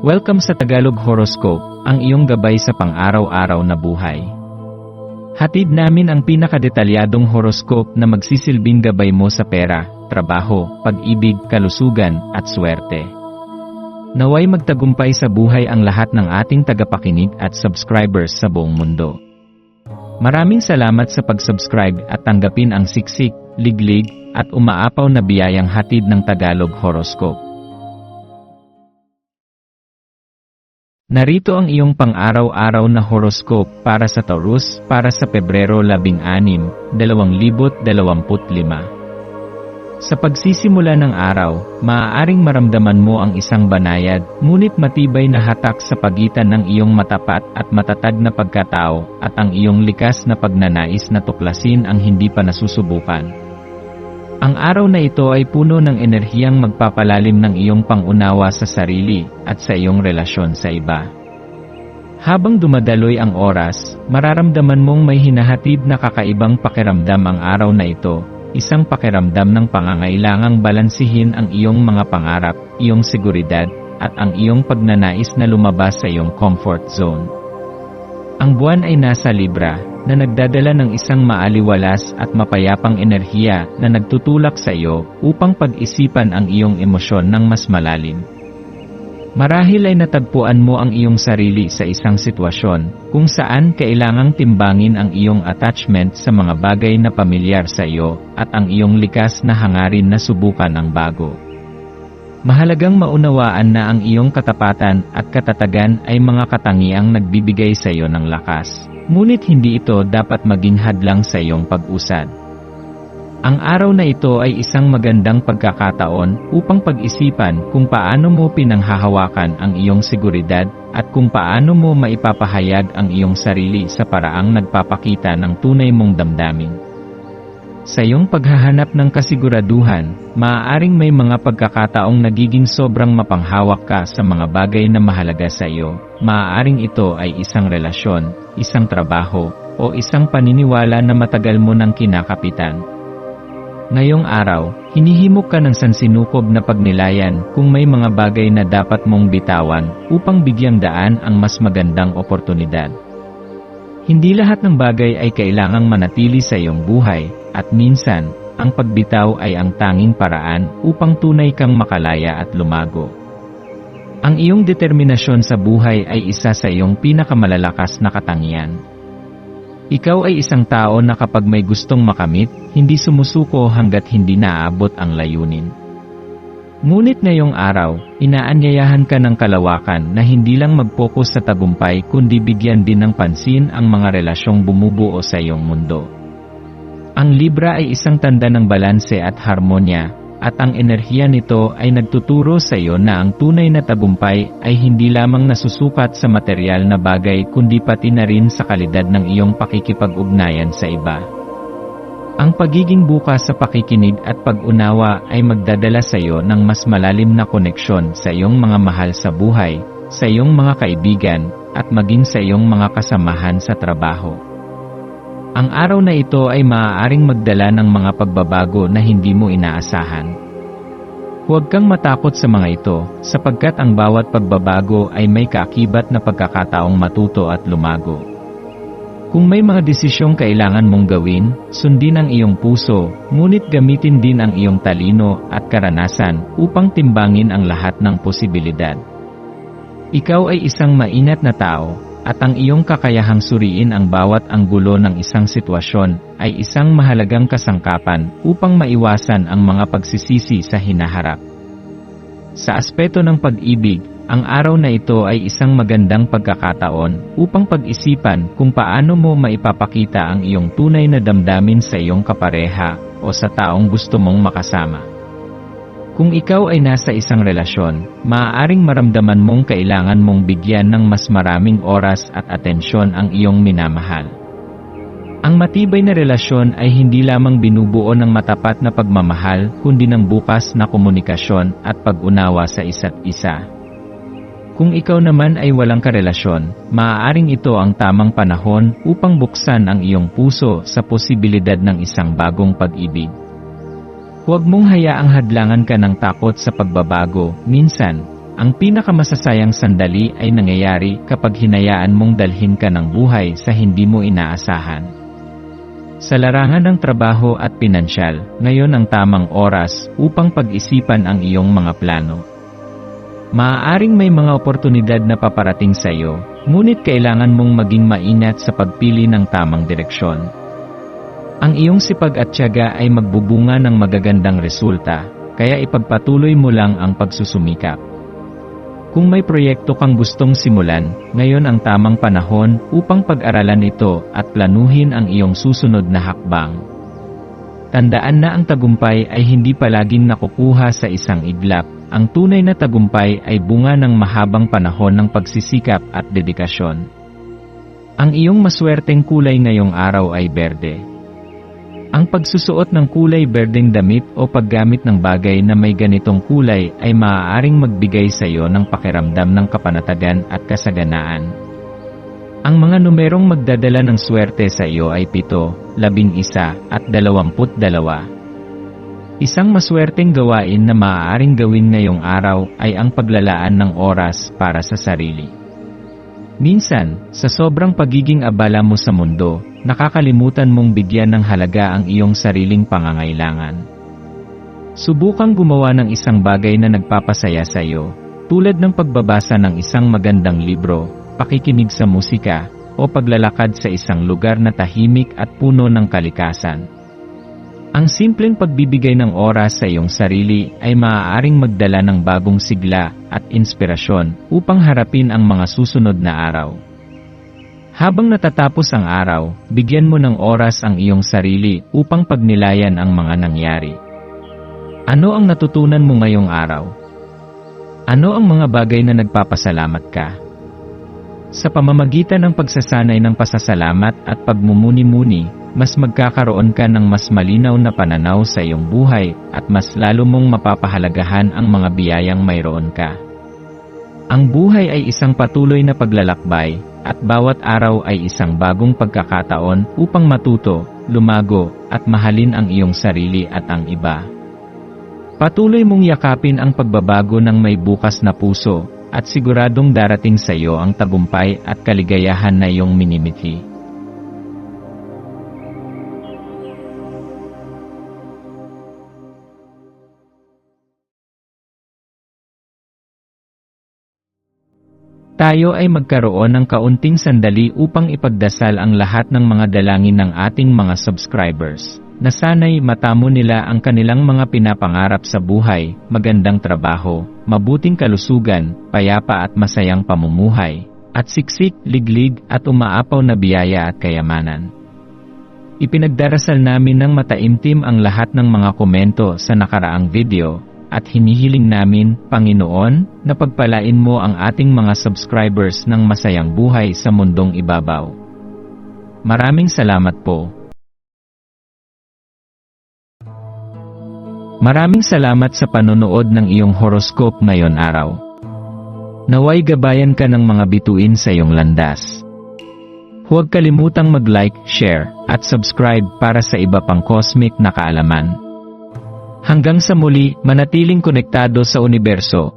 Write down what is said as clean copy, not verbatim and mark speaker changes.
Speaker 1: Welcome sa Tagalog Horoscope, ang iyong gabay sa pang-araw-araw na buhay. Hatid namin ang pinakadetalyadong horoscope na magsisilbing gabay mo sa pera, trabaho, pag-ibig, kalusugan, at swerte. Naway magtagumpay sa buhay ang lahat ng ating tagapakinig at subscribers sa buong mundo. Maraming salamat sa pag-subscribe at tanggapin ang siksik, liglig, at umaapaw na biyayang hatid ng Tagalog Horoscope. Narito ang iyong pang-araw-araw na horoscope para sa Taurus para sa Pebrero 16, 2025. Sa pagsisimula ng araw, maaaring maramdaman mo ang isang banayad, ngunit matibay na hatak sa pagitan ng iyong matapat at matatag na pagkatao at ang iyong likas na pagnanais na tuklasin ang hindi pa nasusubukan. Ang araw na ito ay puno ng enerhiyang magpapalalim ng iyong pangunawa sa sarili at sa iyong relasyon sa iba. Habang dumadaloy ang oras, mararamdaman mong may hinahatid na kakaibang pakiramdam ang araw na ito, isang pakiramdam ng pangangailangang balansihin ang iyong mga pangarap, iyong seguridad, at ang iyong pagnanais na lumabas sa iyong comfort zone. Ang buwan ay nasa Libra, na nagdadala ng isang maaliwalas at mapayapang enerhiya na nagtutulak sa iyo upang pag-isipan ang iyong emosyon ng mas malalim. Marahil ay natagpuan mo ang iyong sarili sa isang sitwasyon kung saan kailangang timbangin ang iyong attachment sa mga bagay na pamilyar sa iyo at ang iyong likas na hangarin na subukan ang bago. Mahalagang maunawaan na ang iyong katapatan at katatagan ay mga katangiang nagbibigay sa iyo ng lakas. Ngunit hindi ito dapat maging hadlang sa iyong pag-usad. Ang araw na ito ay isang magandang pagkakataon upang pag-isipan kung paano mo pinanghahawakan ang iyong seguridad at kung paano mo maipapahayag ang iyong sarili sa paraang nagpapakita ng tunay mong damdamin. Sa iyong paghahanap ng kasiguraduhan, maaaring may mga pagkakataong nagiging sobrang mapanghawak ka sa mga bagay na mahalaga sa iyo. Maaaring ito ay isang relasyon, isang trabaho, o isang paniniwala na matagal mo nang kinakapitan. Ngayong araw, hinihimok ka ng sansinukob na pagnilayan kung may mga bagay na dapat mong bitawan upang bigyang daan ang mas magandang oportunidad. Hindi lahat ng bagay ay kailangang manatili sa iyong buhay, at minsan, ang pagbitaw ay ang tanging paraan upang tunay kang makalaya at lumago. Ang iyong determinasyon sa buhay ay isa sa iyong pinakamalalakas na katangian. Ikaw ay isang tao na kapag may gustong makamit, hindi sumusuko hanggat hindi naaabot ang layunin. Ngunit ngayong araw, inaanyayahan ka ng kalawakan na hindi lang mag-focus sa tagumpay kundi bigyan din ng pansin ang mga relasyong bumubuo sa iyong mundo. Ang Libra ay isang tanda ng balanse at harmonya, at ang enerhiya nito ay nagtuturo sa iyo na ang tunay na tagumpay ay hindi lamang nasusukat sa material na bagay kundi pati na rin sa kalidad ng iyong pakikipag-ugnayan sa iba. Ang pagiging bukas sa pakikinig at pag-unawa ay magdadala sa iyo ng mas malalim na koneksyon sa iyong mga mahal sa buhay, sa iyong mga kaibigan, at maging sa iyong mga kasamahan sa trabaho. Ang araw na ito ay maaaring magdala ng mga pagbabago na hindi mo inaasahan. Huwag kang matakot sa mga ito, sapagkat ang bawat pagbabago ay may kaakibat na pagkakataong matuto at lumago. Kung may mga desisyong kailangan mong gawin, sundin ang iyong puso, ngunit gamitin din ang iyong talino at karanasan upang timbangin ang lahat ng posibilidad. Ikaw ay isang maingat na tao, at ang iyong kakayahang suriin ang bawat anggulo ng isang sitwasyon ay isang mahalagang kasangkapan upang maiwasan ang mga pagsisisi sa hinaharap. Sa aspeto ng pag-ibig, ang araw na ito ay isang magandang pagkakataon upang pag-isipan kung paano mo maipapakita ang iyong tunay na damdamin sa iyong kapareha o sa taong gusto mong makasama. Kung ikaw ay nasa isang relasyon, maaaring maramdaman mong kailangan mong bigyan ng mas maraming oras at atensyon ang iyong minamahal. Ang matibay na relasyon ay hindi lamang binubuo ng matapat na pagmamahal kundi ng bukas na komunikasyon at pag-unawa sa isa't isa. Kung ikaw naman ay walang karelasyon, maaaring ito ang tamang panahon upang buksan ang iyong puso sa posibilidad ng isang bagong pag-ibig. Huwag mong hayaang hadlangan ka ng takot sa pagbabago. Minsan, Ang pinakamasasayang sandali ay nangyayari kapag hinayaan mong dalhin ka ng buhay sa hindi mo inaasahan. Sa larangan ng trabaho at pinansyal, ngayon ang tamang oras upang pag-isipan ang iyong mga plano. Maaaring may mga oportunidad na paparating sa iyo, ngunit kailangan mong maging maingat sa pagpili ng tamang direksyon. Ang iyong sipag at tiyaga ay magbubunga ng magagandang resulta, kaya ipagpatuloy mo lang ang pagsusumikap. Kung may proyekto kang gustong simulan, ngayon ang tamang panahon upang pag-aralan ito at planuhin ang iyong susunod na hakbang. Tandaan na ang tagumpay ay hindi palaging nakukuha sa isang iglap. Ang tunay na tagumpay ay bunga ng mahabang panahon ng pagsisikap at dedikasyon. Ang iyong maswerteng kulay ngayong araw ay berde. Ang pagsusuot ng kulay berdeng damit o paggamit ng bagay na may ganitong kulay ay maaaring magbigay sa iyo ng pakiramdam ng kapanatagan at kasaganaan. Ang mga numerong magdadala ng swerte sa iyo ay 7, 11 at 22. Isang maswerteng gawain na maaaring gawin ngayong araw ay ang paglalaan ng oras para sa sarili. Minsan, sa sobrang pagiging abala mo sa mundo, nakakalimutan mong bigyan ng halaga ang iyong sariling pangangailangan. Subukang gumawa ng isang bagay na nagpapasaya sa iyo, tulad ng pagbabasa ng isang magandang libro, pakikinig sa musika, o paglalakad sa isang lugar na tahimik at puno ng kalikasan. Ang simpleng pagbibigay ng oras sa iyong sarili ay maaaring magdala ng bagong sigla at inspirasyon upang harapin ang mga susunod na araw. Habang natatapos ang araw, bigyan mo ng oras ang iyong sarili upang pagnilayan ang mga nangyari. Ano ang natutunan mo ngayong araw? Ano ang mga bagay na nagpapasalamat ka? Sa pamamagitan ng pagsasanay ng pasasalamat at pagmumuni-muni, mas magkakaroon ka ng mas malinaw na pananaw sa iyong buhay at mas lalo mong mapapahalagahan ang mga biyayang mayroon ka. Ang buhay ay isang patuloy na paglalakbay, at bawat araw ay isang bagong pagkakataon upang matuto, lumago, at mahalin ang iyong sarili at ang iba. Patuloy mong yakapin ang pagbabago ng may bukas na puso, at siguradong darating sa iyo ang tagumpay at kaligayahan na iyong minimithi. Tayo ay magkaroon ng kaunting sandali upang ipagdasal ang lahat ng mga dalangin ng ating mga subscribers, na sana'y matamo nila ang kanilang mga pinapangarap sa buhay, magandang trabaho, mabuting kalusugan, payapa at masayang pamumuhay, at siksik, liglig at umaapaw na biyaya at kayamanan. Ipinagdarasal namin ng mataimtim ang lahat ng mga komento sa nakaraang video, at hinihiling namin, Panginoon, na pagpalain mo ang ating mga subscribers ng masayang buhay sa mundong ibabaw. Maraming salamat po. Maraming salamat sa panonood ng iyong horoscope ngayon araw. Naway gabayan ka ng mga bituin sa iyong landas. Huwag kalimutang mag-like, share, at subscribe para sa iba pang cosmic na kaalaman. Hanggang sa muli, manatiling konektado sa universo,